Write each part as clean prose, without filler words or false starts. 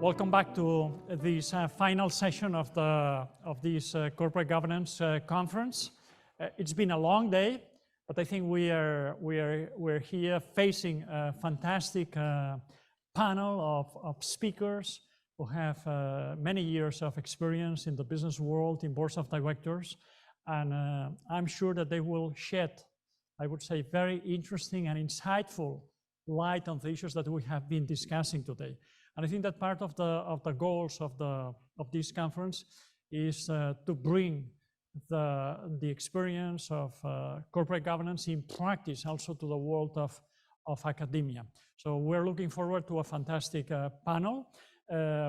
Welcome back to this final session of this corporate governance conference. It's been a long day, but I think we're here facing a fantastic panel of speakers who have many years of experience in the business world, in boards of directors, and I'm sure that they will shed, I would say, very interesting and insightful light on the issues that we have been discussing today. And I think that part of the goals of this conference is to bring the experience of corporate governance in practice also to the world of academia. So we're looking forward to a fantastic panel.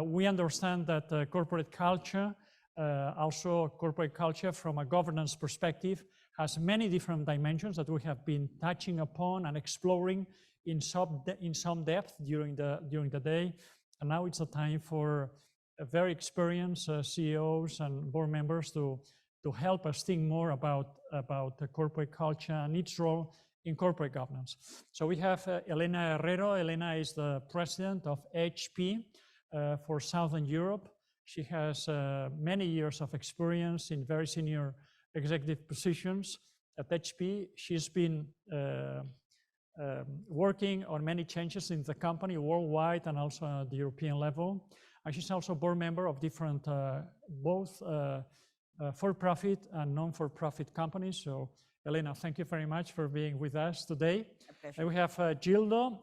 We understand that corporate culture, also corporate culture from a governance perspective, has many different dimensions that we have been touching upon and exploring in some depth during the day. And now it's a time for very experienced CEOs and board members to help us think more about the corporate culture and its role in corporate governance. So we have Helena Herrero. Helena is the president of HP for Southern Europe. She has many years of experience in very senior executive positions at HP. She's been working on many changes in the company worldwide and also at the European level. And she's also a board member of different, both for-profit and non-for-profit companies. So, Helena, thank you very much for being with us today. A pleasure. And we have Gildo.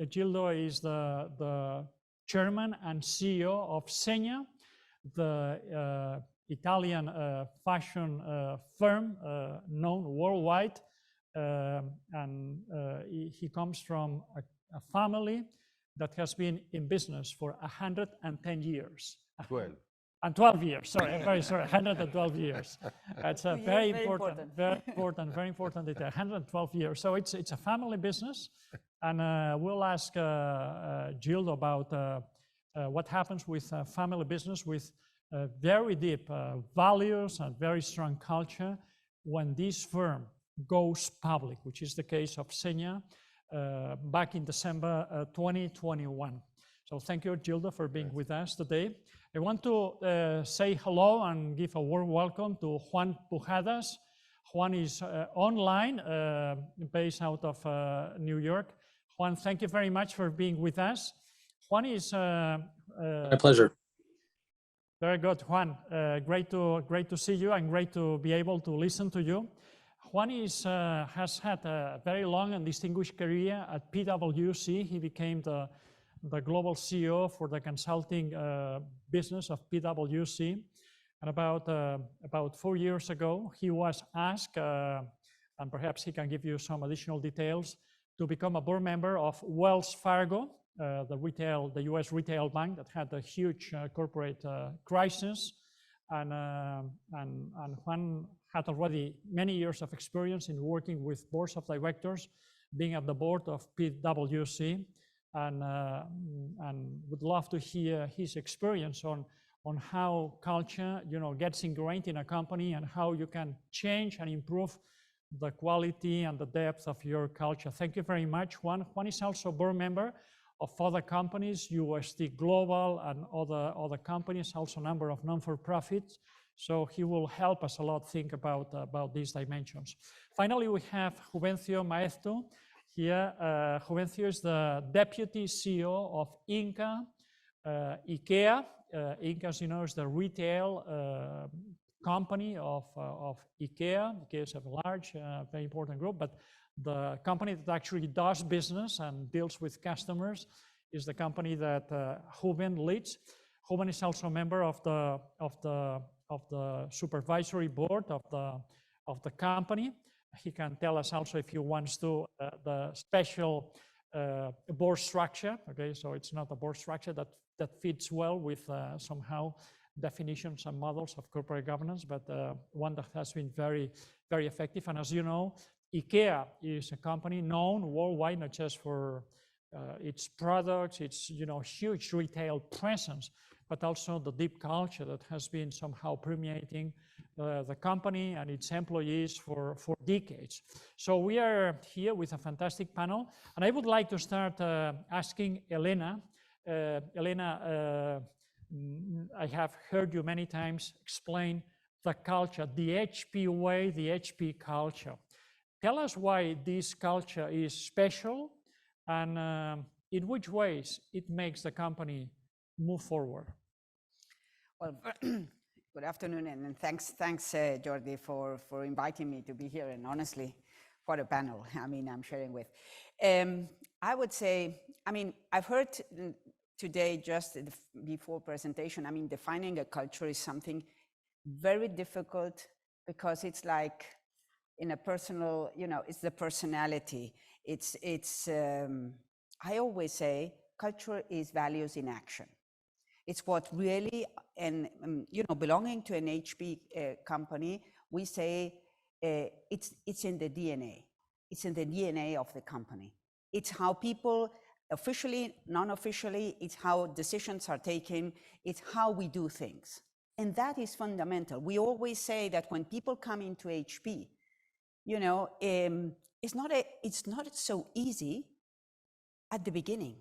Gildo is the chairman and CEO of Zegna, the Italian fashion firm known worldwide. And he comes from a family that has been in business for 110 years. 12. And 12 years, sorry, I'm very sorry, 112 years. It's a very important detail, 112 years. So it's a family business. And we'll ask Jill about what happens with a family business with very deep values and very strong culture when this firm goes public, which is the case of Zegna back in December 2021. So thank you, Gildo, for being with us today. I want to say hello and give a warm welcome to Juan Pujadas. Juan is online, based out of New York. Juan, thank you very much for being with us. Juan is... My pleasure. Very good, Juan. Great to see you and great to be able to listen to you. Juan has had a very long and distinguished career at PwC. He became the global CEO for the consulting business of PwC. And about 4 years ago, he was asked, and perhaps he can give you some additional details, to become a board member of Wells Fargo, the US retail bank that had a huge corporate crisis. And Juan had already many years of experience in working with boards of directors, being at the board of PwC, and would love to hear his experience on how culture, gets ingrained in a company and how you can change and improve the quality and the depth of your culture. Thank you very much, Juan. Juan is also a board member of other companies, UST Global and other companies, also a number of non-for-profits. So he will help us a lot think about these dimensions. Finally, we have Juvencio Maeztu here. Juvencio is the deputy CEO of Ingka, Ikea. Ingka, as you know, is the retail company of Ikea. Ikea is a large, very important group, but the company that actually does business and deals with customers is the company that Juven leads. Juven is also a member of the supervisory board of the company. He can tell us also, if he wants to, the special board structure. Okay, so it's not a board structure that fits well with somehow definitions and models of corporate governance, but one that has been very, very effective. And as you know, Ikea is a company known worldwide, not just for its products, its huge retail presence, but also the deep culture that has been somehow permeating the company and its employees for decades. So we are here with a fantastic panel, and I would like to start asking Helena Helena, I have heard you many times explain the culture, the HP way, the HP culture. Tell us why this culture is special and in which ways it makes the company move forward. Well, good afternoon, and thanks, Jordi, for inviting me to be here. And honestly, what a panel! I mean, I'm sharing with. I would say, I mean, I've heard today just before presentation. I mean, defining a culture is something very difficult because it's like in a personal, you know, it's the personality. I always say culture is values in action. It's what really, and you know, belonging to an HP company, we say it's in the DNA. It's in the DNA of the company. It's how people, officially, non-officially, it's how decisions are taken. It's how we do things. And that is fundamental. We always say that when people come into HP, you know, it's not so easy at the beginning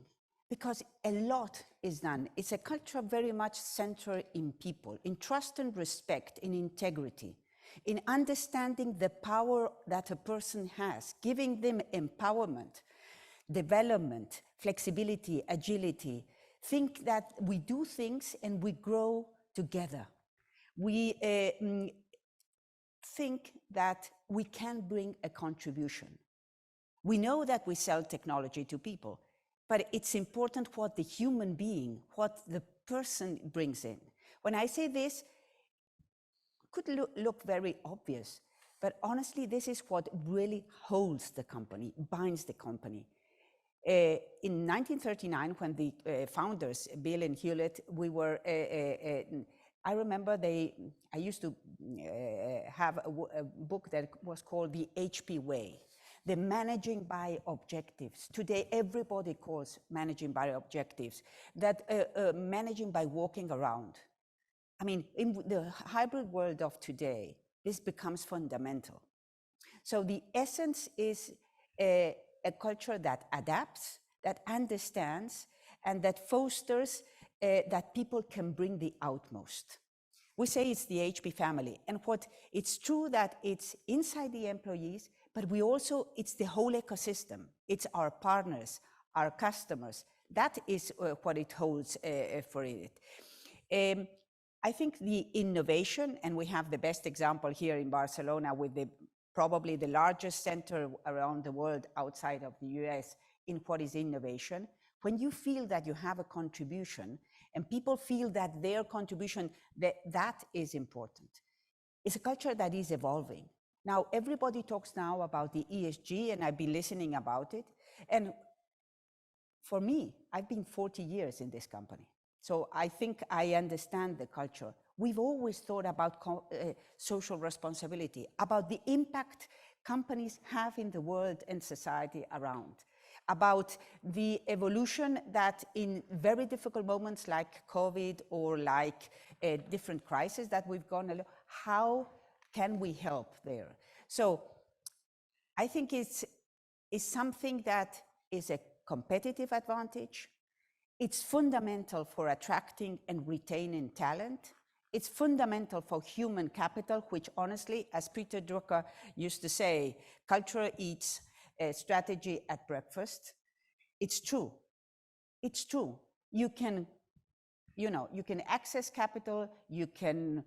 because a lot is done. It's a culture very much centered in people, in trust and respect, in integrity, in understanding the power that a person has, giving them empowerment, development, flexibility, agility. Think that we do things and we grow together. We think that we can bring a contribution. We know that we sell technology to people, but it's important what the human being, what the person brings in. When I say this, could look very obvious, but honestly, this is what really holds the company, binds the company. In 1939, when the founders, Bill and Hewlett, we were, I remember I used to have a book that was called The HP Way, the managing by objectives. Today, everybody calls managing by objectives, that managing by walking around. I mean, in the hybrid world of today, this becomes fundamental. So the essence is a culture that adapts, that understands, and that fosters that people can bring the utmost. We say it's the HP family, and it's true that it's inside the employees, but it's the whole ecosystem. It's our partners, our customers. That is what it holds for it. I think the innovation, and we have the best example here in Barcelona with probably the largest center around the world outside of the US in what is innovation. When you feel that you have a contribution and people feel that their contribution, that is important. It's a culture that is evolving. Now, everybody talks now about the ESG, and I've been listening about it. And for me, I've been 40 years in this company. So I think I understand the culture. We've always thought about social responsibility, about the impact companies have in the world and society around, about the evolution that in very difficult moments like COVID or like different crises that we've gone, how can we help there? So I think it's something that is a competitive advantage. It's fundamental for attracting and retaining talent. It's fundamental for human capital, which honestly, as Peter Drucker used to say, culture eats strategy at breakfast. It's true. It's true. You can access capital, you can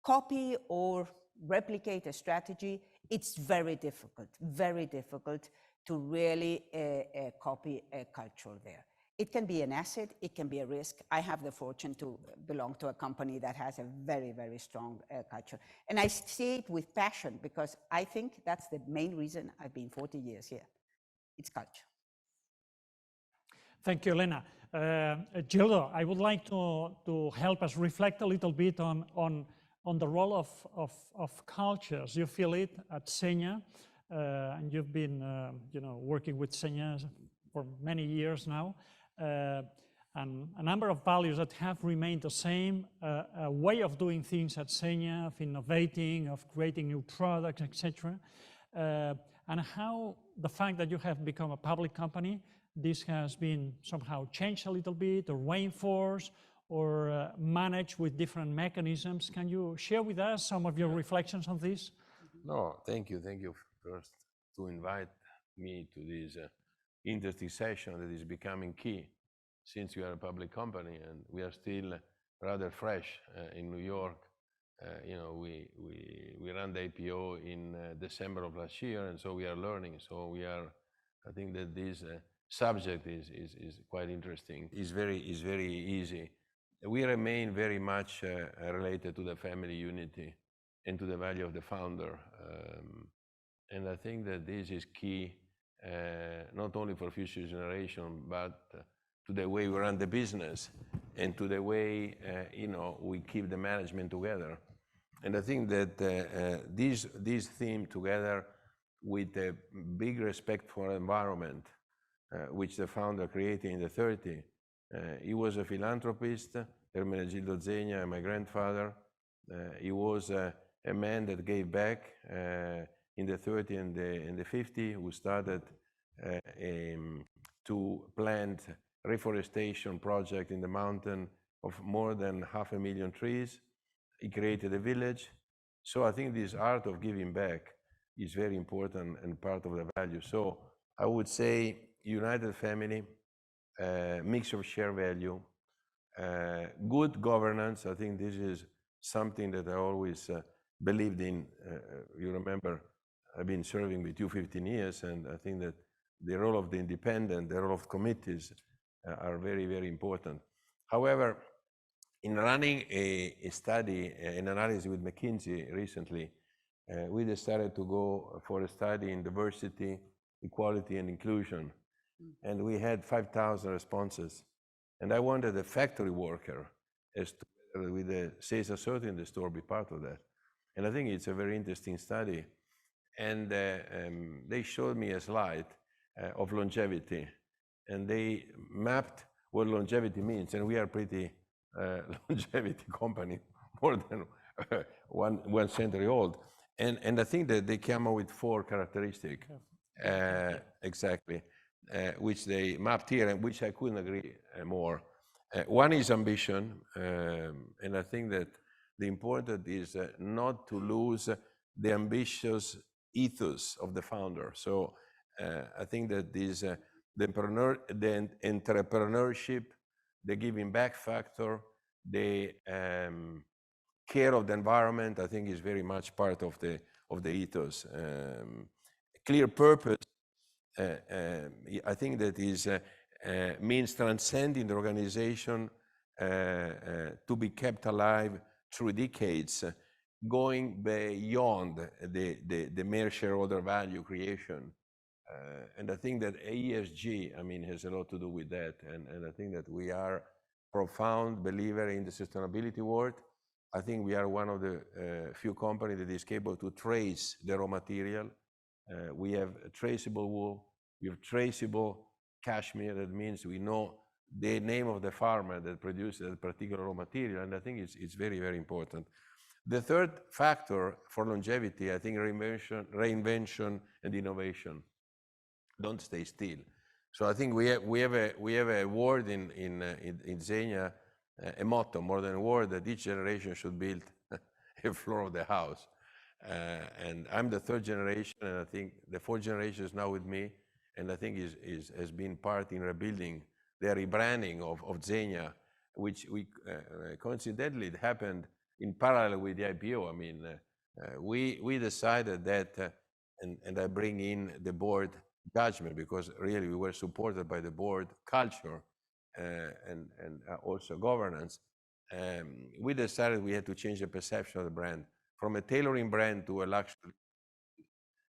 copy or replicate a strategy. It's very difficult to really copy a culture there. It can be an asset, it can be a risk. I have the fortune to belong to a company that has a very, very strong culture. And I see it with passion because I think that's the main reason I've been 40 years here. It's culture. Thank you, Helena. Gildo, I would like to help us reflect a little bit on the role of cultures. You feel it at Zegna, and you've been working with Zegna for many years now. And a number of values that have remained the same, a way of doing things at Zegna, of innovating, of creating new products, etc. And how the fact that you have become a public company this has been somehow changed a little bit or reinforced or managed with different mechanisms. Can you share with us some of your reflections on this? No, thank you. Thank you first to invite me to this interesting session that is becoming key since we are a public company and we are still rather fresh in New York. We ran the IPO in December of last year, and so we are learning. So I think that this subject is quite interesting. It's very easy. We remain very much related to the family unity and to the value of the founder. And I think that this is key, not only for future generation, but to the way we run the business and to the way we keep the management together. And I think that this theme, together with a big respect for the environment, which the founder created in the 30s. He was a philanthropist, Ermenegildo Zegna, my grandfather. He was a man that gave back in the 30s and the 50s, who started to plant reforestation project in the mountain of more than 500,000 trees. He created a village. So I think this art of giving back is very important and part of the value. So I would say united family, mix of shared value, good governance. I think this is something that I always believed in. You remember, I've been serving with you 15 years, and I think that the role of the independent, the role of committees are very, very important. However, in running a study, an analysis with McKinsey recently, we decided to go for a study in diversity, equality, and inclusion. And we had 5,000 responses. And I wanted a factory worker, as together with the sales associate in the store, be part of that. And I think it's a very interesting study. And they showed me a slide of longevity. And they mapped what longevity means. And we are pretty longevity company, more than one century old. And I think that they came up with 4 characteristics, exactly, which they mapped here, and which I couldn't agree more. One is ambition, and I think that the important is not to lose the ambitious ethos of the founder. So I think that this, the entrepreneurship, the giving back factor, the care of the environment, I think is very much part of the ethos. Clear purpose, I think that is means transcending the organization to be kept alive through decades, going beyond the mere shareholder value creation. And I think that ESG, I mean, has a lot to do with that. And I think that we are profound believer in the sustainability world. I think we are one of the few companies that is capable to trace the raw material. We have traceable wool, we have traceable cashmere. That means we know the name of the farmer that produces that particular raw material, and I think it's very, very important. The third factor for longevity, I think, reinvention and innovation. Don't stay still. So I think we have a word in Zegna, a motto more than a word, that each generation should build a floor of the house. And I'm the 3rd generation, and I think the 4th generation is now with me, and I think has been part in rebuilding the rebranding of Zegna, which we coincidentally it happened in parallel with the IPO. I mean, we decided that, and I bring in the board judgment, because really we were supported by the board culture and also governance. We decided we had to change the perception of the brand from a tailoring brand to a luxury.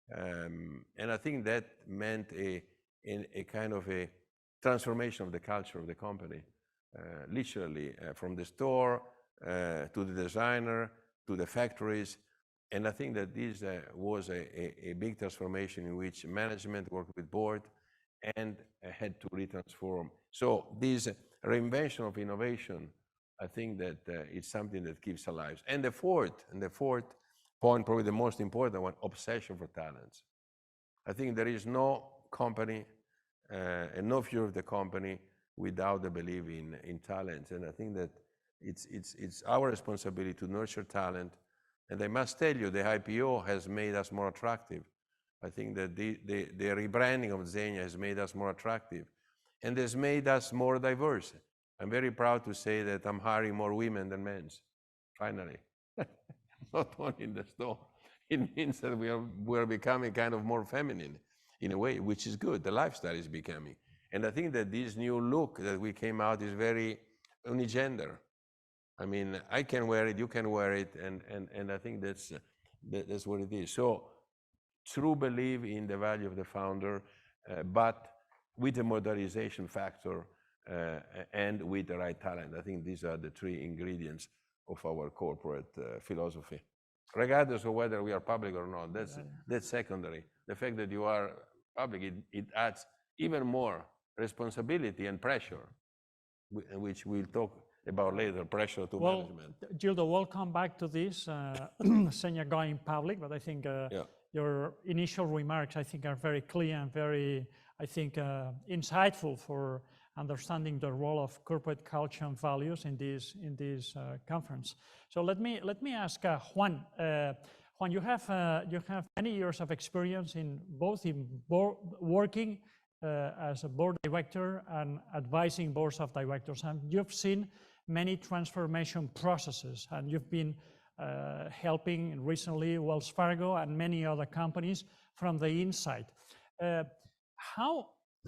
And I think that meant a kind of a transformation of the culture of the company, literally from the store to the designer to the factories. And I think that this was a big transformation in which management worked with board and had to retransform. So this reinvention of innovation, I think that it's something that keeps alive. And the fourth point, probably the most important one, obsession for talents. I think there is no company and no future of the company without the belief in talent. And I think that it's our responsibility to nurture talent. And I must tell you, the IPO has made us more attractive. I think that the rebranding of Zegna has made us more attractive and has made us more diverse. I'm very proud to say that I'm hiring more women than men, finally. Not only in the store. It means that we're becoming kind of more feminine in a way, which is good. The lifestyle is becoming. And I think that this new look that we came out is very unigender. I mean, I can wear it, you can wear it, and I think that's what it is. So, true belief in the value of the founder, but with the modernization factor and with the right talent. I think these are the three ingredients of our corporate philosophy. Regardless of whether we are public or not, that's secondary. The fact that you are public, it adds even more responsibility and pressure, which we'll talk about later, pressure to management. Gildo, we'll come back to this, Zegna going public, but I think your initial remarks, I think, are very clear and very, I think, insightful for understanding the role of corporate culture and values in this conference. So let me ask Juan. Juan, you have many years of experience in both working as a board director and advising boards of directors, and you've seen many transformation processes, and you've been helping recently Wells Fargo and many other companies from the inside.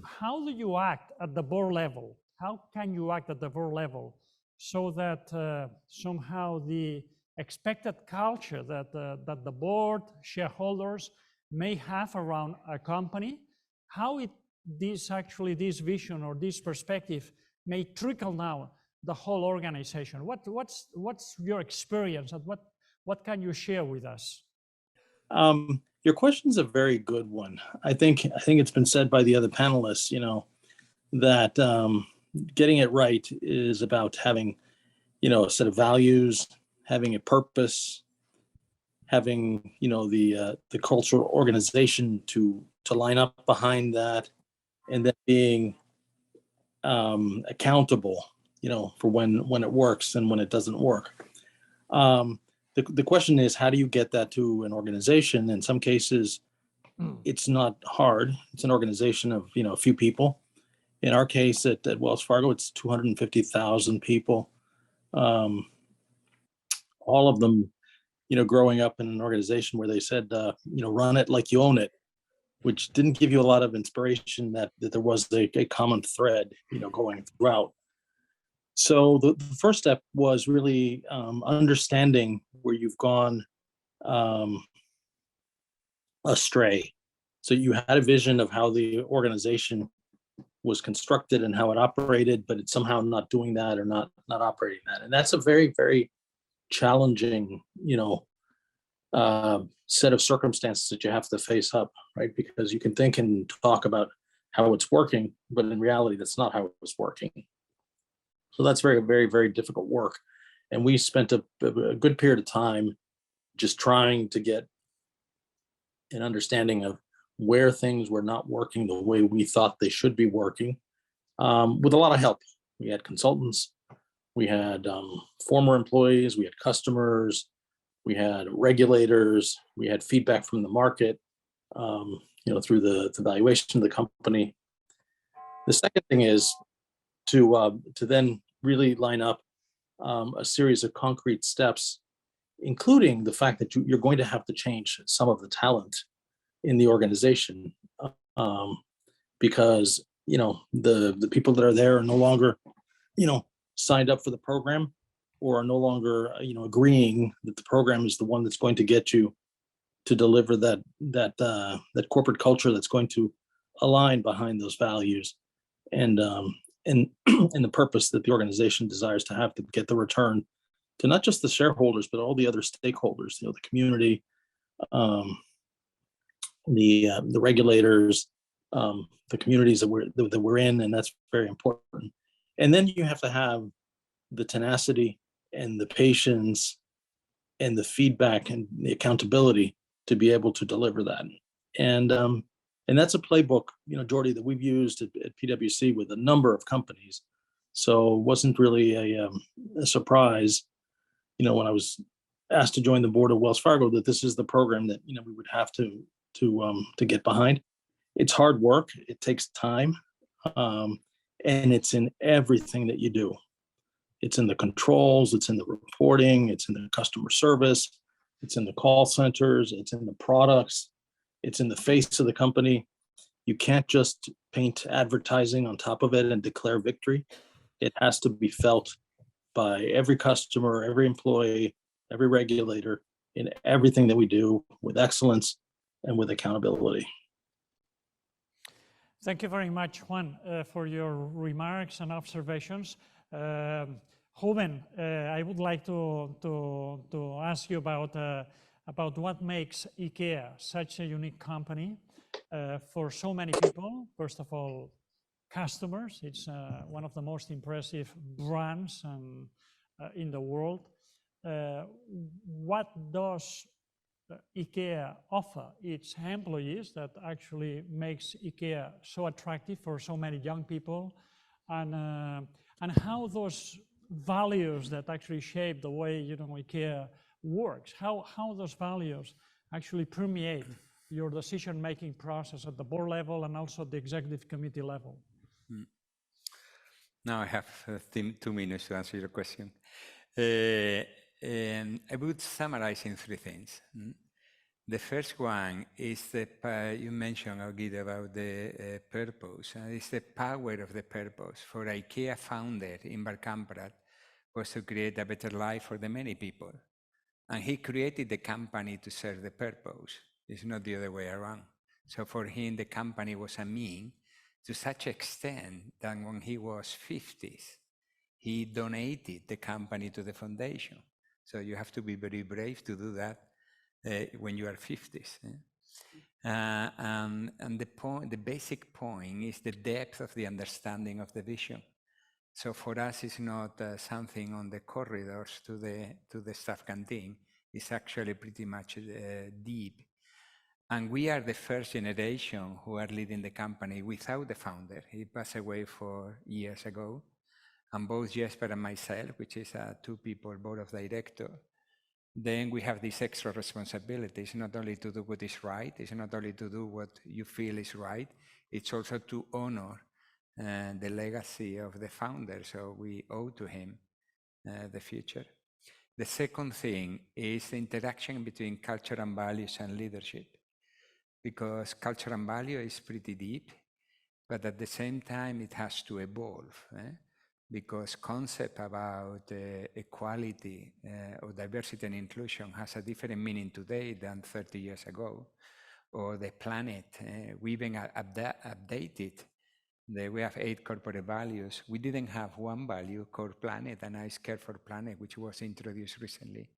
How do you act at the board level? How can you act at the board level so that somehow the expected culture that the board, shareholders may have around a company, how this vision or this perspective may trickle down the whole organization? What's your experience, and what can you share with us? Your question's a very good one. I think it's been said by the other panelists, that getting it right is about having, a set of values, having a purpose, having, the cultural organization to line up behind that, and then being accountable, for when it works and when it doesn't work. The question is, how do you get that to an organization? In some cases, it's not hard. It's an organization of, a few people. In our case at Wells Fargo, it's 250,000 people. All of them, growing up in an organization where they said, run it like you own it, which didn't give you a lot of inspiration that there was a common thread, going throughout. So the first step was really understanding where you've gone astray. So you had a vision of how the organization was constructed and how it operated, but it's somehow not doing that or not operating that. And that's a very, very challenging, set of circumstances that you have to face up, right? Because you can think and talk about how it's working, but in reality, that's not how it was working. So that's very, very, very difficult work. And we spent a good period of time just trying to get an understanding of where things were not working the way we thought they should be working, with a lot of help. We had consultants, we had former employees, we had customers, we had regulators, we had feedback from the market, through the valuation of the company. The second thing is to then really line up a series of concrete steps, including the fact that you're going to have to change some of the talent in the organization, because the people that are there are no longer signed up for the program, or are no longer agreeing that the program is the one that's going to get you to deliver that corporate culture that's going to align behind those values and the purpose that the organization desires to have to get the return to not just the shareholders, but all the other stakeholders, the community, the regulators, the communities that we're in, and that's very important. And then you have to have the tenacity and the patience and the feedback and the accountability to be able to deliver that. And And that's a playbook, Jordi, that we've used at PwC with a number of companies. So it wasn't really a surprise, when I was asked to join the board of Wells Fargo, that this is the program that, we would have to get behind. It's hard work. It takes time. And it's in everything that you do. It's in the controls, it's in the reporting, it's in the customer service, it's in the call centers, it's in the products, it's in the face of the company. You can't just paint advertising on top of it and declare victory. It has to be felt by every customer, every employee, every regulator in everything that we do with excellence and with accountability. Thank you very much, Juan, for your remarks and observations. Ruben, I would like to ask you about what makes Ikea such a unique company for so many people. First of all, customers. It's one of the most impressive brands in the world. What does Ikea offer its employees that actually makes Ikea so attractive for so many young people, and how those values that actually shape the way Ikea works, how those values actually permeate your decision-making process at the board level and also at the executive committee level? Now I have 2 minutes to answer your question. I would summarize in 3 things. The first one is you mentioned, Guido, about the purpose. It's the power of the purpose. For IKEA founder in Barkamprad was to create a better life for the many people. And he created the company to serve the purpose. It's not the other way around. So for him, the company was a mean to such extent that when he was 50s, he donated the company to the foundation. So you have to be very brave to do that when you are 50s. And the basic point is the depth of the understanding of the vision. So for us, it's not something on the corridors to the staff canteen. It's actually pretty much deep. And we are the first generation who are leading the company without the founder. He passed away 4 years ago. And both Jesper and myself, which is a 2-people board of directors, then we have this extra responsibility. It's not only to do what is right, it's not only to do what you feel is right, it's also to honor the legacy of the founder. So we owe to him the future. The second thing is the interaction between culture and values and leadership. Because culture and value is pretty deep, but at the same time it has to evolve. Because concept about equality or diversity and inclusion has a different meaning today than 30 years ago. Or the planet, we even updated. We have 8 corporate values. We didn't have one value called planet, and I care for planet, which was introduced recently.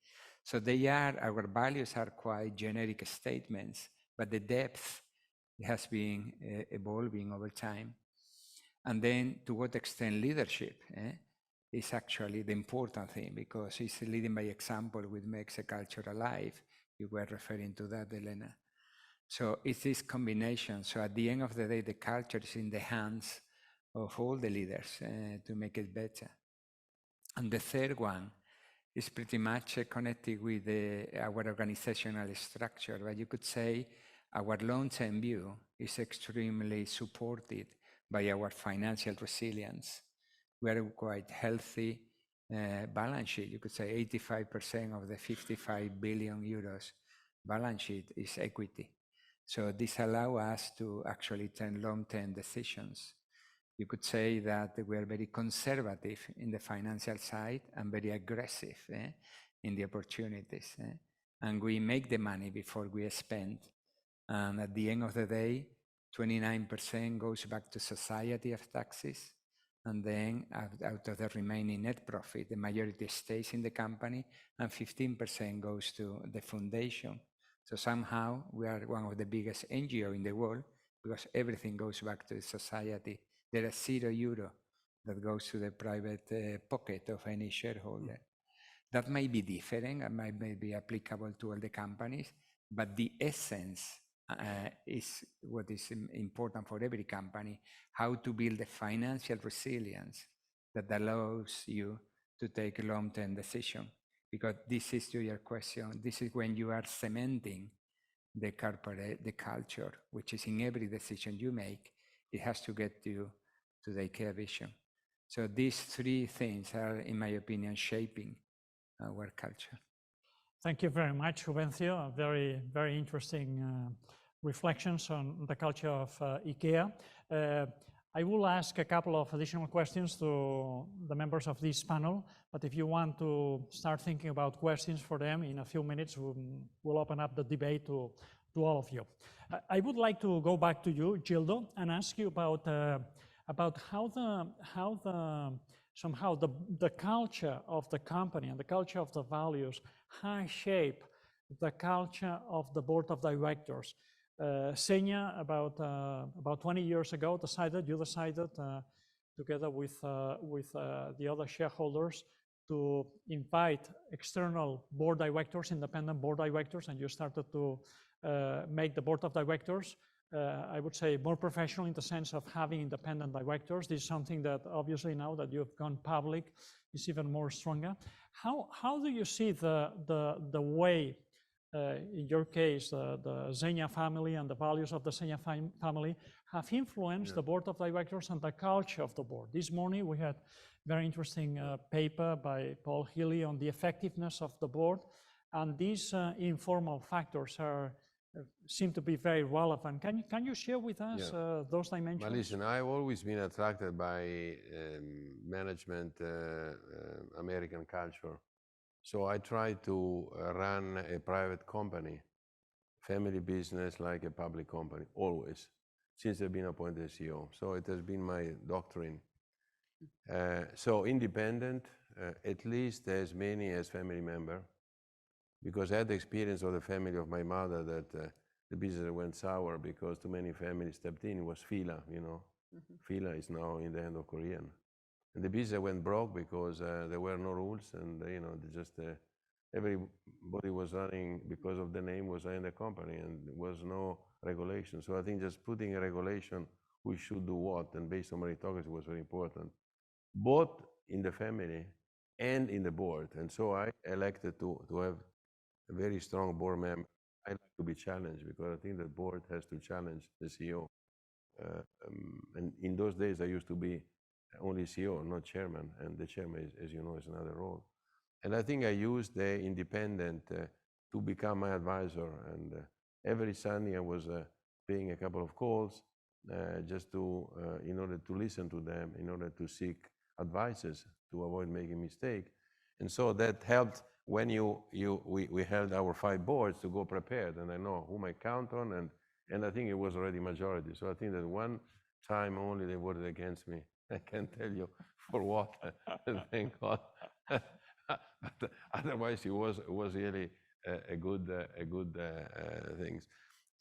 So our values are quite generic statements, but the depth has been evolving over time. And then to what extent leadership is actually the important thing, because it's leading by example, which makes a culture alive. You were referring to that, Helena. So it's this combination. So at the end of the day, the culture is in the hands of all the leaders to make it better. And the third one is pretty much connected with our organizational structure. But you could say our long-term view is extremely supported by our financial resilience. We are quite healthy balance sheet. You could say 85% of the 55 billion euros balance sheet is equity. So this allows us to actually take long-term decisions. You could say that we are very conservative in the financial side and very aggressive in the opportunities. And we make the money before we spend. And at the end of the day, 29% goes back to society of taxes. And then out of the remaining net profit, the majority stays in the company and 15% goes to the foundation. So somehow we are one of the biggest NGO in the world because everything goes back to the society. There is €0 that goes to the private pocket of any shareholder. That may be different and may be applicable to all the companies, but the essence is what is important for every company, how to build a financial resilience that allows you to take a long-term decision. Because this is to your question, this is when you are cementing the corporate, the culture, which is in every decision you make, it has to get you to the IKEA vision. So these three things are, in my opinion, shaping our culture. Thank you very much, Juvencio. Very, very interesting reflections on the culture of IKEA. I will ask a couple of additional questions to the members of this panel, but if you want to start thinking about questions for them in a few minutes, we'll open up the debate to all of you. I would like to go back to you, Gildo, and ask you about somehow the culture of the company and the culture of the values has shaped the culture of the board of directors. Zegna, about 20 years ago, you decided together with the other shareholders to invite external board directors, independent board directors, and you started to make the board of directors, I would say, more professional in the sense of having independent directors. This is something that obviously now that you've gone public is even more stronger. How do you see the way, in your case, the Zegna family and the values of the Zegna family have influenced the board of directors and the culture of the board? This morning we had very interesting paper by Paul Healy on the effectiveness of the board, and these informal factors seem to be very relevant. Can you share with us those dimensions? Well, listen, I've always been attracted by management, American culture. So I try to run a private company, family business like a public company, always, since I've been appointed CEO. So it has been my doctrine. So independent, at least as many as family member, because I had the experience of the family of my mother that the business went sour because too many families stepped in. It was Fila, you know. Fila is now in the hand of Korean. And the business went broke because there were no rules, and you know, everybody was running because of the name was in the company, and there was no regulation. So I think just putting a regulation, who should do what, and based on meritocracy was very important, both in the family and in the board. And so I elected to have a very strong board member. I like to be challenged because I think the board has to challenge the CEO. And in those days, I used to be only CEO, not chairman, and the chairman, as you know, is another role. And I think I used the independent to become my advisor. And every Sunday I was paying a couple of calls just to, in order to listen to them, in order to seek advices to avoid making mistake. And so that helped when we held our 5 boards to go prepared, and I know whom I count on, and I think it was already majority. So I think that one time only they voted against me. I can't tell you for what, thank God. But otherwise, it was really a good things.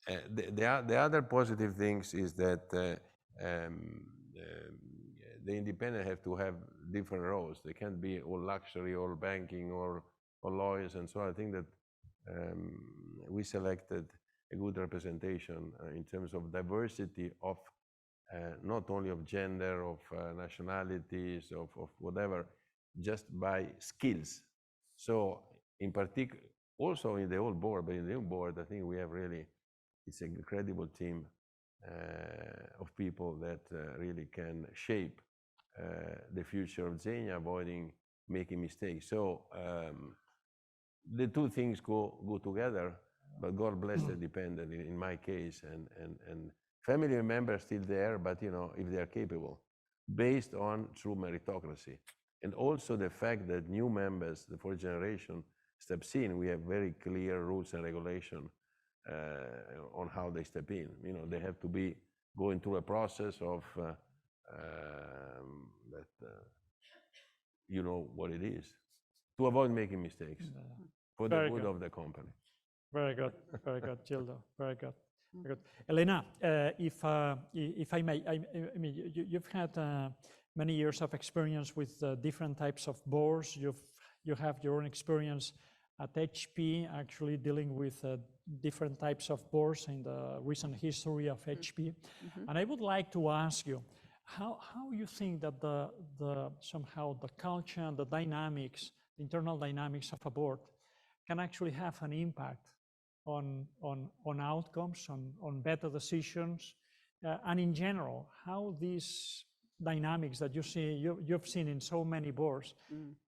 The other positive things is that the independent have to have different roles. They can't be all luxury, all banking, or lawyers. And so I think that we selected a good representation in terms of diversity of not only of gender, of nationalities, of whatever, just by skills. So in particular, also in the old board, but in the new board, I think we have really, it's an incredible team of people that really can shape the future of Zegna, avoiding making mistakes. So the two things go together, but God bless the dependent in my case, and family members still there, but you know, if they are capable, based on true meritocracy. And also the fact that new members, the 4th generation, steps in, we have very clear rules and regulation on how they step in. You know, they have to be going through a process of you know what it is, to avoid making mistakes for the good of the company. Very good, Gildo. Very good. Very good. Helena, if I may, I mean, you've had many years of experience with different types of boards. You have your own experience at HP, actually dealing with different types of boards in the recent history of HP. And I would like to ask you, how you think that somehow the culture and the dynamics, the internal dynamics of a board can actually have an impact on outcomes, on better decisions, and in general, how these dynamics that you've seen in so many boards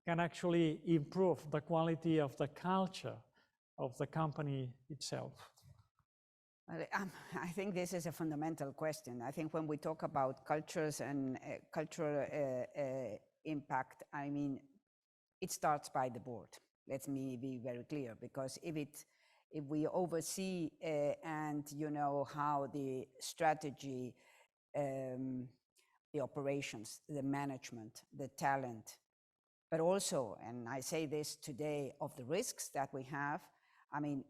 can actually improve the quality of the culture of the company itself? I think this is a fundamental question. I think when we talk about cultures and cultural impact, I mean, it starts by the board. Let me be very clear, because if we oversee and you know how the strategy, the operations, the management, the talent, but also, and I say this today, of the risks that we have, I mean,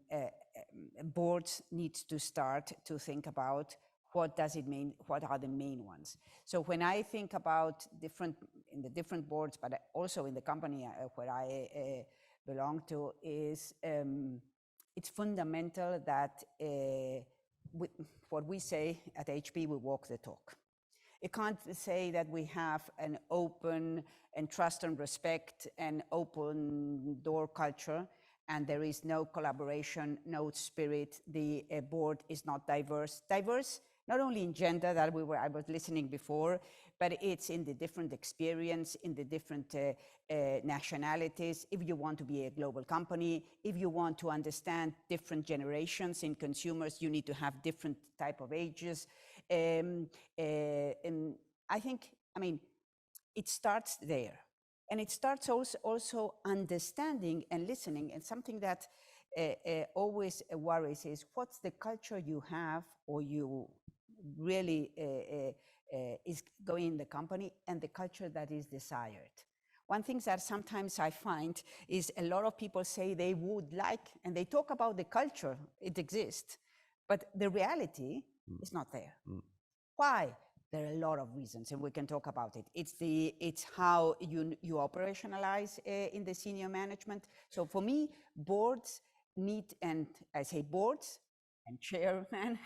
boards need to start to think about what does it mean, what are the main ones. So when I think about in the different boards, but also in the company where I belong to, is it's fundamental that what we say at HP, we walk the talk. You can't say that we have an open and trust and respect and open door culture, and there is no collaboration, no spirit. The board is not diverse. Diverse, not only in gender that I was listening before, but it's in the different experience, in the different nationalities. If you want to be a global company, if you want to understand different generations in consumers, you need to have different type of ages. And I think, I mean, it starts there. And it starts also understanding and listening. And something that always worries is what's the culture you have, or you really is going in the company, and the culture that is desired. One thing that sometimes I find is a lot of people say they would like, and they talk about the culture, it exists, but the reality is not there. Why? There are a lot of reasons, and we can talk about it. It's how you operationalize in the senior management. So for me, boards need, and I say boards and chairman,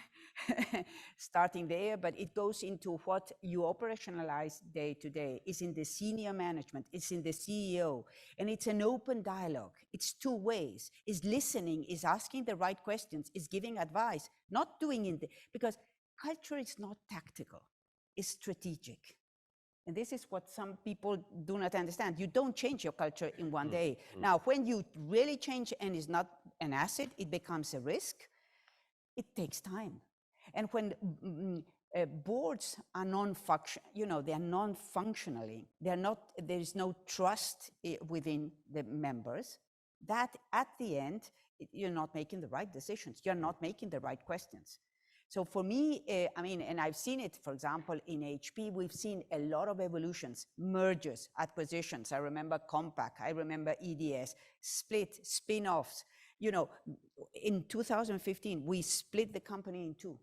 starting there, but it goes into what you operationalize day to day. It's in the senior management, it's in the CEO, and it's an open dialogue. It's two ways. It's listening, it's asking the right questions, it's giving advice, not doing because culture is not tactical. Is strategic. And this is what some people do not understand. You don't change your culture in one day. Now, when you really change and it's not an asset, it becomes a risk, it takes time. And when boards are they are non-functionally, there is no trust within the members, that at the end, you're not making the right decisions. You're not making the right questions. So for me, I mean, and I've seen it, for example, in HP, we've seen a lot of evolutions, mergers, acquisitions. I remember Compaq, I remember EDS, split, spin-offs. You know, in 2015, we split the company in two.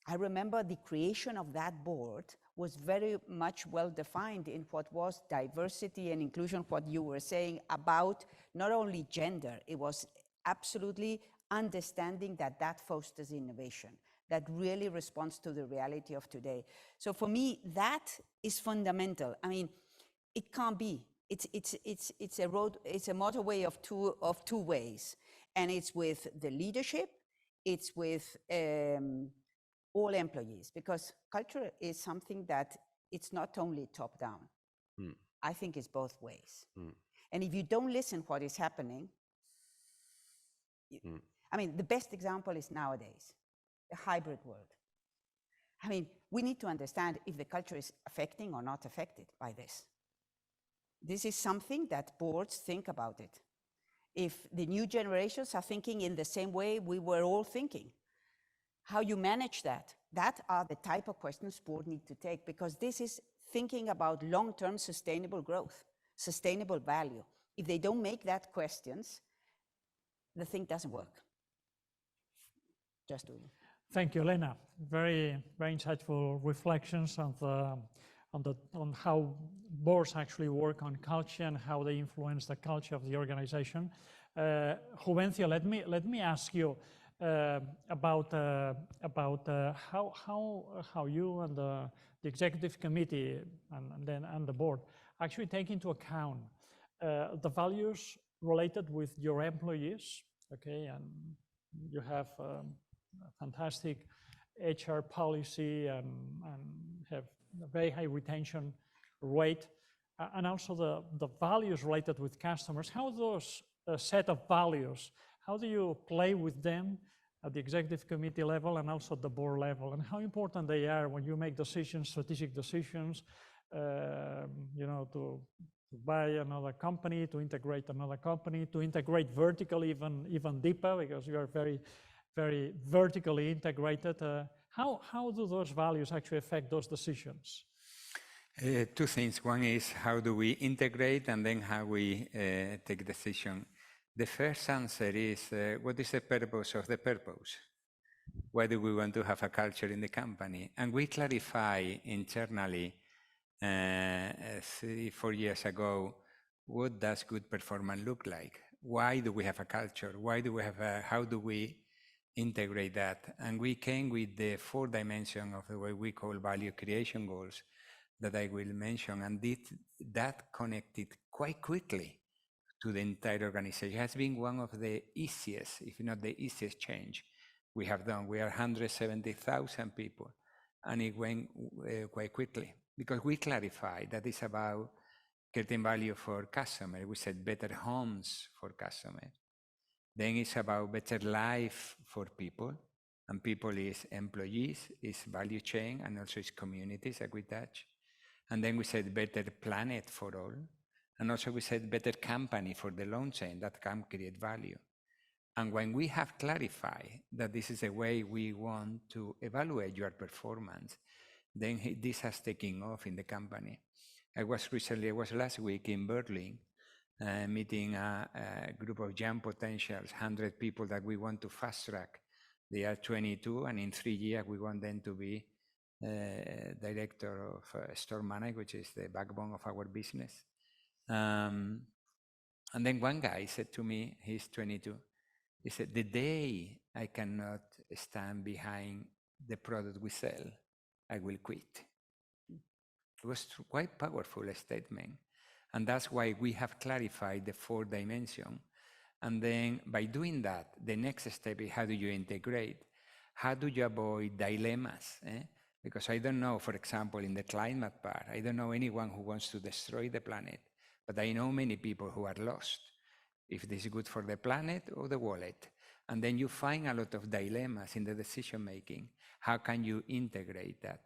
I remember the creation of that board was very much well-defined in what was diversity and inclusion, what you were saying about not only gender, it was absolutely understanding that fosters innovation, that really responds to the reality of today. So for me, that is fundamental. I mean, it can't be. It's a road. It's a motorway of two ways, and it's with the leadership. It's with all employees, because culture is something that it's not only top down. I think it's both ways. And if you don't listen what is happening. I mean, the best example is nowadays, the hybrid world. I mean, we need to understand if the culture is affecting or not affected by this. This is something that boards think about it. If the new generations are thinking in the same way we were all thinking, how you manage that are the type of questions board need to take, because this is thinking about long-term sustainable growth, sustainable value. If they don't make that questions, the thing doesn't work. Just doing. Thank you, Helena. Very, very insightful reflections on how boards actually work on culture and how they influence the culture of the organization. Juvencio, let me ask you about how you and the executive committee and the board actually take into account the values related with your employees, okay, and you have a fantastic HR policy and have a very high retention rate, and also the values related with customers. How those set of values, how do you play with them at the executive committee level and also at the board level, and how important they are when you make decisions, strategic decisions, you know, to buy another company, to integrate another company, to integrate vertically even deeper, because you are very vertically integrated. How do those values actually affect those decisions? Two things. One is how do we integrate, and then how we take decision. The first answer is, what is the purpose of the purpose? Why do we want to have a culture in the company? And we clarify internally 3-4 years ago, what does good performance look like? Why do we have a culture? Why do we have how do we integrate that? And we came with the 4 dimensions of the way we call value creation goals that I will mention, and that connected quite quickly to the entire organization. It has been one of the easiest, if not the easiest change we have done. We are 170,000 people, and it went quite quickly because we clarified that it's about creating value for customers. We said better homes for customers. Then it's about better life for people, and people is employees, is value chain, and also is communities that we touch. And then we said better planet for all. And also we said better company for the long chain that can create value. And when we have clarified that this is the way we want to evaluate your performance, then this has taken off in the company. I was last week in Berlin, meeting a group of young potentials, 100 people that we want to fast track. They are 22, and in 3 years we want them to be director of store manager, which is the backbone of our business. And then one guy said to me, he's 22, he said, the day I cannot stand behind the product we sell, I will quit. It was quite powerful statement. And that's why we have clarified the 4 dimensions. And then by doing that, the next step is how do you integrate? How do you avoid dilemmas? Because I don't know, for example, in the climate part, I don't know anyone who wants to destroy the planet, but I know many people who are lost. If this is good for the planet or the wallet. And then you find a lot of dilemmas in the decision making. How can you integrate that?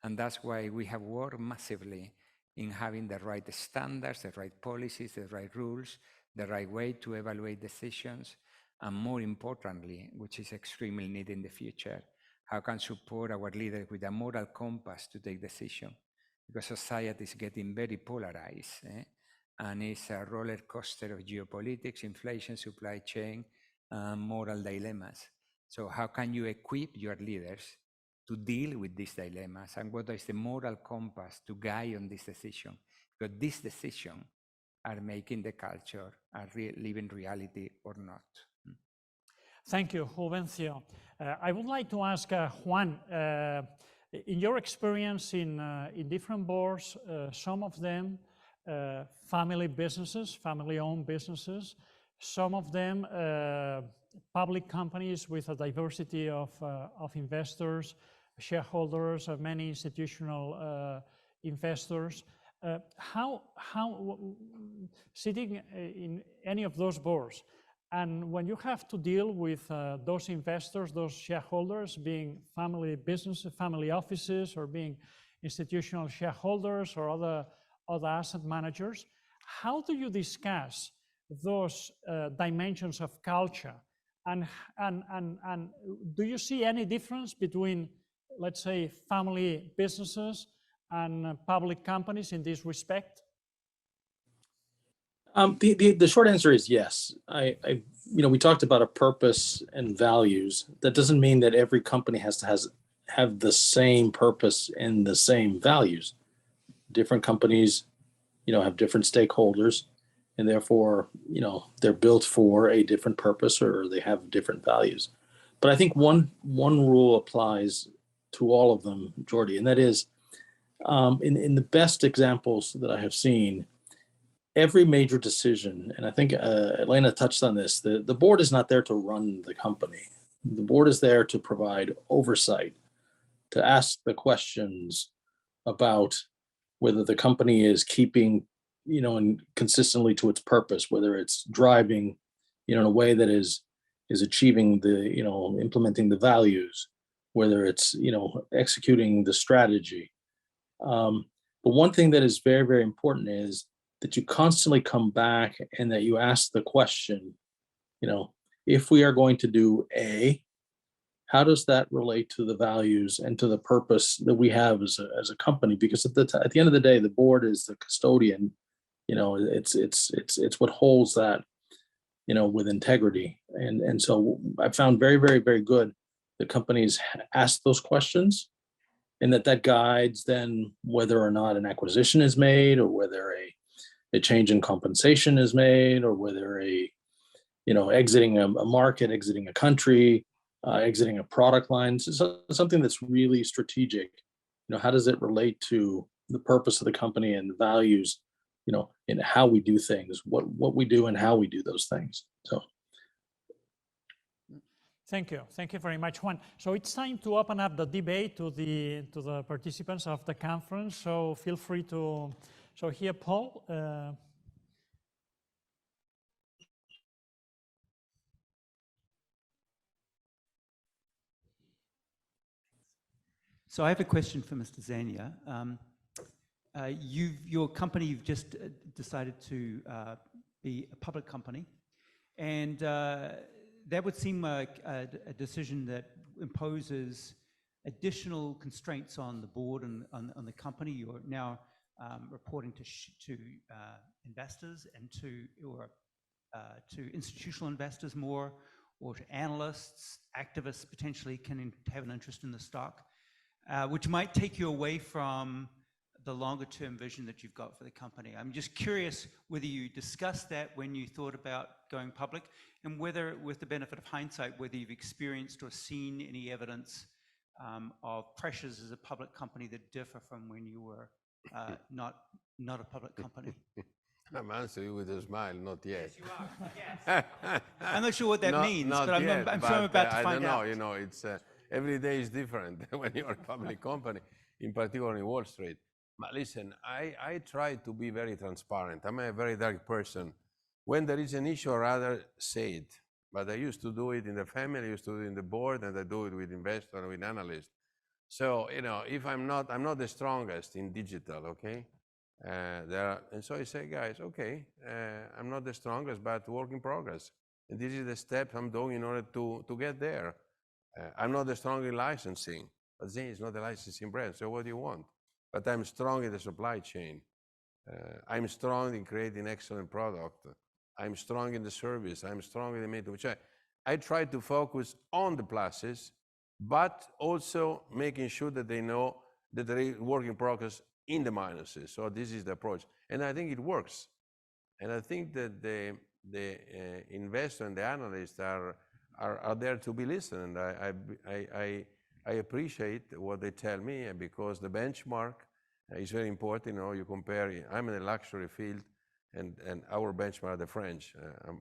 And that's why we have worked massively in having the right standards, the right policies, the right rules, the right way to evaluate decisions, and more importantly, which is extremely needed in the future, how can support our leaders with a moral compass to take decisions? Because society is getting very polarized, and it's a roller coaster of geopolitics, inflation, supply chain, moral dilemmas. So how can you equip your leaders to deal with these dilemmas, and what is the moral compass to guide on this decision? Because these decisions are making the culture a living reality or not. Thank you, Juvencio. I would like to ask Juan, in your experience in different boards, some of them family businesses, family-owned businesses, some of them public companies with a diversity of investors, shareholders, many institutional investors. How sitting in any of those boards, and when you have to deal with those investors, those shareholders, being family businesses, family offices, or being institutional shareholders or other asset managers, how do you discuss those dimensions of culture? And do you see any difference between, let's say, family businesses and public companies in this respect? The short answer is yes. We talked about a purpose and values. That doesn't mean that every company has to have the same purpose and the same values. different companies, have different stakeholders, and therefore, they're built for a different purpose or they have different values. But I think one rule applies to all of them, Jordi, and that is in the best examples that I have seen, every major decision, and I think Helena touched on this, the board is not there to run the company. The board is there to provide oversight, to ask the questions about whether the company is keeping, and consistently to its purpose, whether it's driving, in a way that is achieving the, implementing the values, whether it's, executing the strategy. But one thing that is very, very important is that you constantly come back and that you ask the question, if we are going to do A, how does that relate to the values and to the purpose that we have as a company? Because at the end of the day, the board is the custodian. It's what holds that, with integrity. And so I found very, very, very good that companies ask those questions, and that guides then whether or not an acquisition is made, or whether a change in compensation is made, or whether exiting a market, exiting a country, exiting a product line. So something that's really strategic. How does it relate to the purpose of the company and the values, in how we do things, what we do and how we do those things. So. Thank you very much, Juan. So it's time to open up the debate to the participants of the conference. So feel free to. So here, Paul. So I have a question for Mr. Zegna. Your company, you've just decided to be a public company, and that would seem like a decision that imposes additional constraints on the board and on the company. You're now reporting to investors and to institutional investors more, or to analysts, activists potentially can have an interest in the stock, which might take you away from the longer term vision that you've got for the company. I'm just curious whether you discussed that when you thought about going public, and whether, with the benefit of hindsight, whether you've experienced or seen any evidence of pressures as a public company that differ from when you were not a public company. I'm answering with a smile, not yet. Yes, you are. Yes. I'm not sure what that means, but I'm sure I'm about to find out. I don't know, it's every day is different when you're a public company, in particular in Wall Street. But listen, I try to be very transparent. I'm a very direct person. When there is an issue, I'd rather say it. But I used to do it in the family, I used to do it in the board, and I do it with investors and with analysts. So, if I'm not the strongest in digital, okay? And so I say, guys, okay, I'm not the strongest, but work in progress. And this is the step I'm doing in order to get there. I'm not the strong in licensing, but Zegna is not a licensing brand, so what do you want? But I'm strong in the supply chain. I'm strong in creating excellent product. I'm strong in the service. I'm strong in the maintenance. I try to focus on the pluses, but also making sure that they know that there is work in progress in the minuses. So this is the approach. And I think it works. And I think that the investor and the analysts are there to be listened. I appreciate what they tell me, because the benchmark is very important. You compare, I'm in the luxury field, and our benchmark are the French,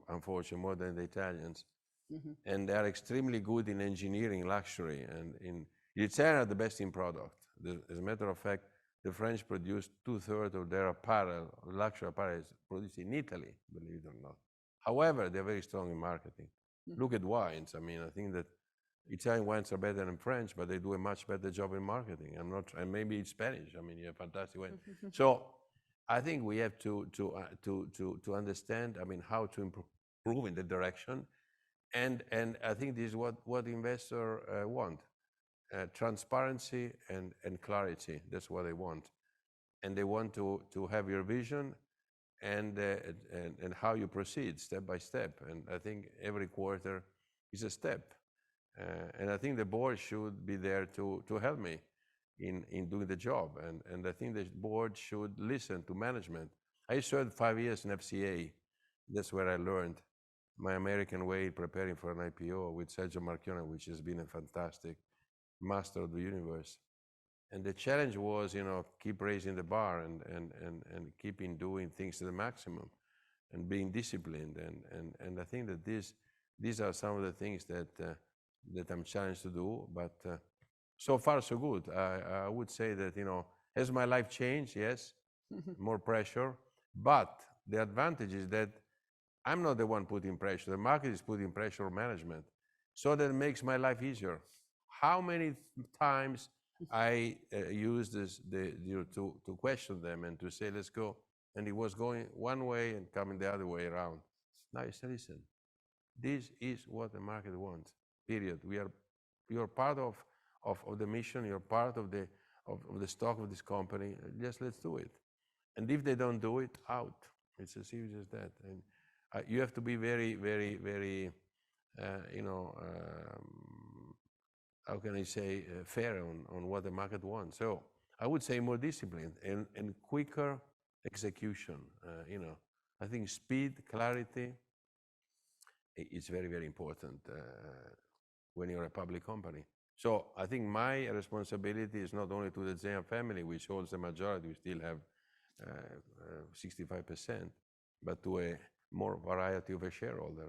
unfortunately, more than the Italians. Mm-hmm. And they are extremely good in engineering luxury, and in Italian are the best in product. As a matter of fact, the French produce 2/3 of their apparel, luxury apparel is produced in Italy, believe it or not. However, they're very strong in marketing. Mm-hmm. Look at wines. I mean, I think that Italian wines are better than French, but they do a much better job in marketing. And maybe it's Spanish. I mean, you have fantastic wine. So I think we have to understand, how to improve in the direction. And I think this is what investors want. Transparency and clarity. That's what they want. And they want to have your vision and how you proceed step by step. And I think every quarter is a step. And I think the board should be there to help me. in doing the job. And I think the board should listen to management. I served 5 years in FCA. That's where I learned my American way preparing for an IPO with Sergio Marchionne, which has been a fantastic master of the universe. And the challenge was, keep raising the bar and keeping doing things to the maximum and being disciplined. And I think that these are some of the things that I'm challenged to do, but so far so good. I would say that, has my life changed? Yes, more pressure, but the advantage is that I'm not the one putting pressure. The market is putting pressure on management. So that makes my life easier. How many times I used this to question them and to say, let's go. And it was going one way and coming the other way around. Now you say, listen, this is what the market wants, period. You're part of the mission, you're part of the stock of this company. Just let's do it. And if they don't do it, out. It's as serious as that. And you have to be very, very, very, how can I say, fair on what the market wants. So I would say more discipline and quicker execution. I think speed, clarity is very, very important when you're a public company. So I think my responsibility is not only to the Zegna family, which holds the majority, we still have 65%, but to a more variety of a shareholder.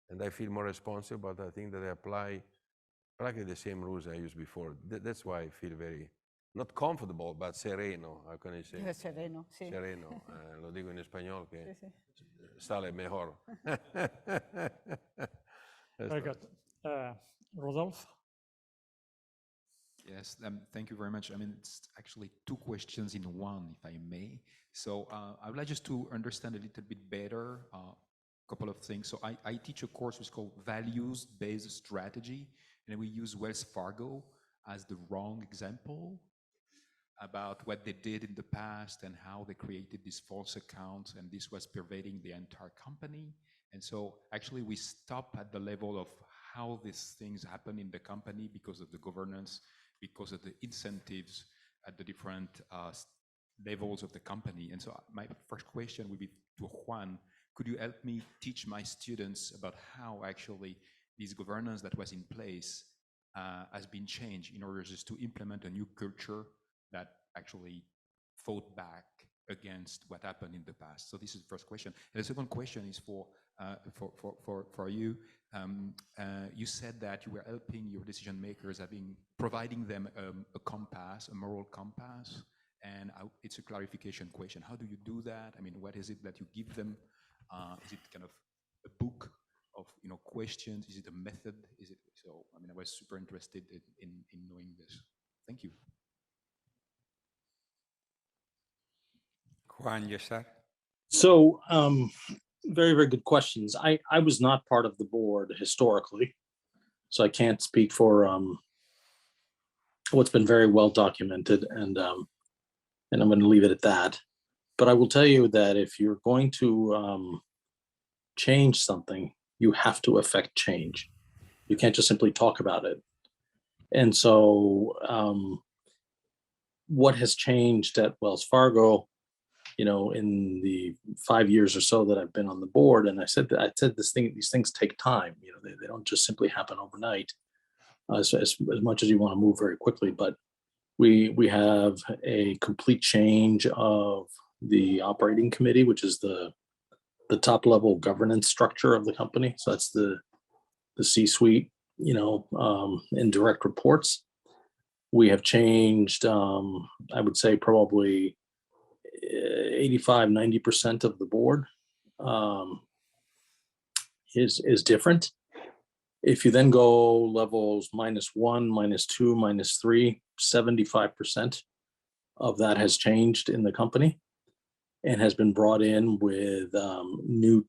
And I feel more responsible, but I think that I apply practically the same rules I used before. That's why I feel very, not comfortable, but sereno. How can I say? Sereno, sí. Sereno. Lo digo en español que Sí, sí. sale mejor. Very good. Rodolphe? Yes, thank you very much. I mean, it's actually two questions in one, if I may. So I would like just to understand a little bit better a couple of things. So I teach a course which is called Values-Based Strategy, and we use Wells Fargo as the wrong example about what they did in the past and how they created these false accounts, and this was pervading the entire company. And so actually we stop at the level of how these things happen in the company because of the governance, because of the incentives at the different levels of the company. And so my first question would be to Juan. Could you help me teach my students about how actually this governance that was in place has been changed in order just to implement a new culture that actually fought back against what happened in the past? So this is the first question. And the second question is for you. You said that you were helping your decision makers, providing them a compass, a moral compass, and it's a clarification question. How do you do that? I mean, what is it that you give them? Is it kind of a book of questions? Is it a method? Is it so? I mean, I was super interested in knowing this. Thank you. Juan, you start. So very, very good questions. I was not part of the board historically, so I can't speak for what's been very well documented, and I'm going to leave it at that. But I will tell you that if you're going to change something, you have to affect change. You can't just simply talk about it. And so what has changed at Wells Fargo, in the 5 years or so that I've been on the board, and I said these things take time. They don't just simply happen overnight. As much as you want to move very quickly, but we have a complete change of the operating committee, which is the top level governance structure of the company. So that's the C-suite, and direct reports. We have changed, I would say probably 85-90% of the board is different. If you then go levels -1, -2, -3, 75% of that has changed in the company and has been brought in with new,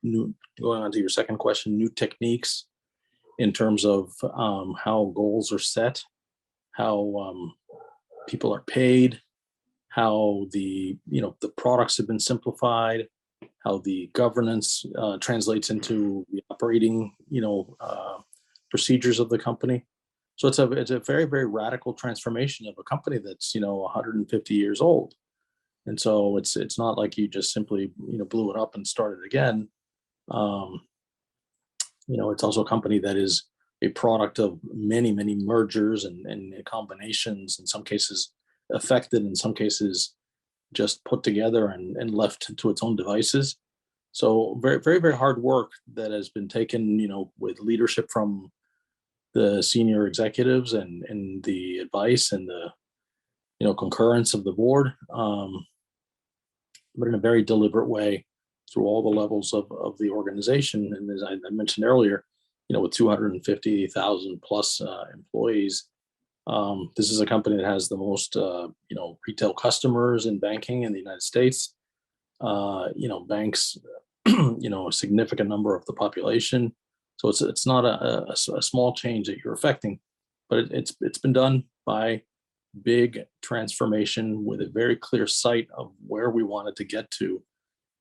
going on to your second question, new techniques in terms of how goals are set, how people are paid, how the products have been simplified, how the governance translates into the operating procedures of the company. So it's a very, very radical transformation of a company that's, 150 years old. And so it's not like you just simply, blew it up and started again. It's also a company that is a product of many, many mergers and combinations, in some cases affected, in some cases just put together and left to its own devices. So very, very, very hard work that has been taken, with leadership from the senior executives and the advice and the, concurrence of the board, but in a very deliberate way through all the levels of the organization. And as I mentioned earlier, with 250,000 plus employees, this is a company that has the most, retail customers in banking in the United States. Banks, a significant number of the population. So it's not a small change that you're affecting, but it's been done by big transformation with a very clear sight of where we wanted to get to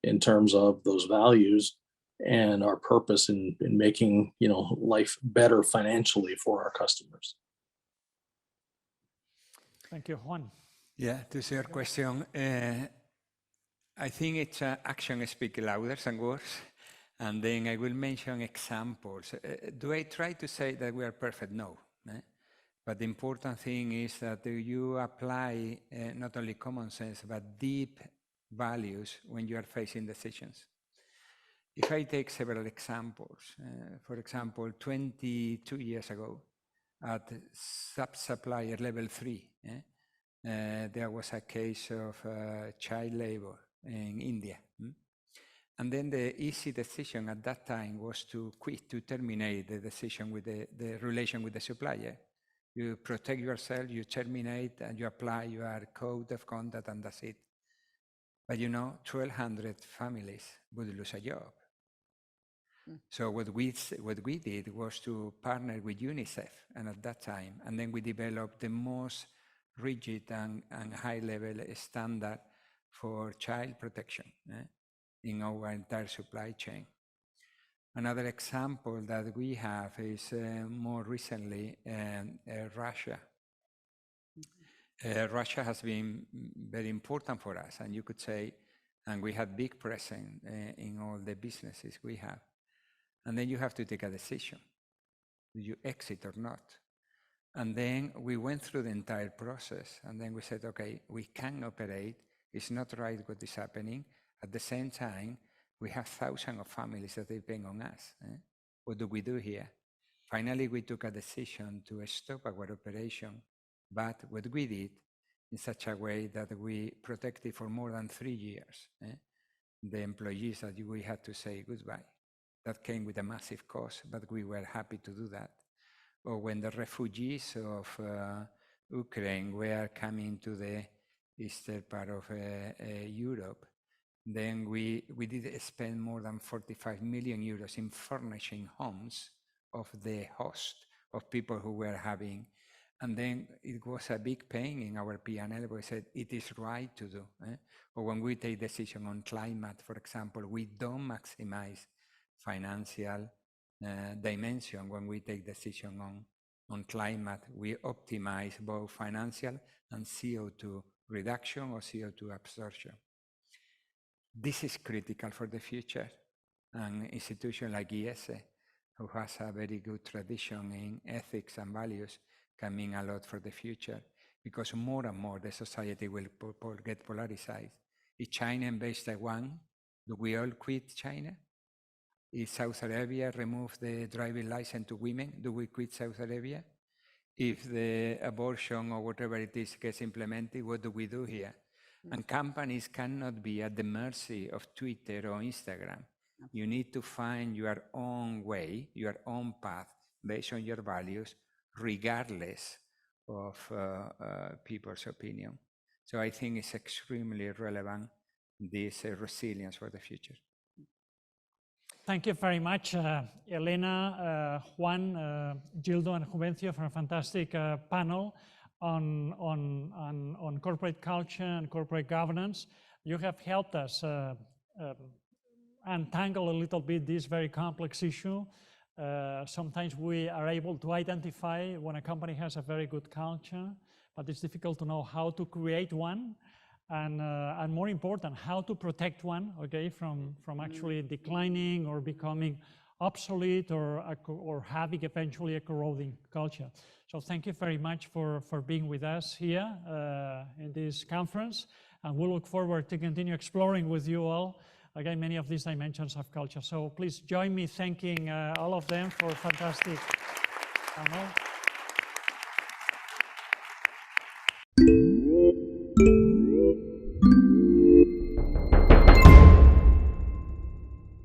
in terms of those values and our purpose in making, life better financially for our customers. Thank you, Juan. Yeah, to your question, I think it's action speaks louder than words. And then I will mention examples. Do I try to say that we are perfect? No. But the important thing is that you apply not only common sense, but deep values when you are facing decisions. If I take several examples, for example, 22 years ago, at sub-supplier level 3, there was a case of child labor in India. And then the easy decision at that time was to quit, to terminate the decision with the relation with the supplier. You protect yourself, you terminate, and you apply your code of conduct, and that's it. But 1,200 families would lose a job. So what we did was to partner with UNICEF, and at that time, and then we developed the most rigid and high-level standard for child protection in our entire supply chain. Another example that we have is more recently Russia. Russia has been very important for us, and you could say, and we have big presence in all the businesses we have. And then you have to take a decision. Do you exit or not? And then we went through the entire process, and then we said, okay, we can operate. It's not right what is happening. At the same time, we have thousands of families that depend on us. What do we do here? Finally, we took a decision to stop our operation, but what we did in such a way that we protected for more than 3 years the employees that we had to say goodbye. That came with a massive cost, but we were happy to do that. Or when the refugees of Ukraine were coming to the eastern part of Europe, then we did spend more than 45 million euros in furnishing homes of the host of people who were having. And then it was a big pain in our P&L. We said it is right to do. Or when we take decision on climate, for example, we don't maximize financial dimension. When we take decision on climate, we optimize both financial and CO2 reduction or CO2 absorption. This is critical for the future. An institution like IESE, who has a very good tradition in ethics and values, can mean a lot for the future, because more and more the society will get polarized. Is China embrace Taiwan? Do we all quit China? If Saudi Arabia remove the driving license to women, do we quit Saudi Arabia? If the abortion or whatever it is gets implemented, what do we do here? And companies cannot be at the mercy of Twitter or Instagram. You need to find your own way, your own path, based on your values, regardless of people's opinion. So I think it's extremely relevant, this resilience for the future. Thank you very much, Helena, Juan, Gildo, and Juvencio, for a fantastic panel on corporate culture and corporate governance. You have helped us untangle a little bit this very complex issue Sometimes we are able to identify when a company has a very good culture, but it's difficult to know how to create one, and more important, how to protect one, okay, from actually declining or becoming obsolete or having eventually a corroding culture. So thank you very much for being with us here in this conference, and we look forward to continue exploring with you all, again, many of these dimensions of culture. So please join me thanking all of them for fantastic panel.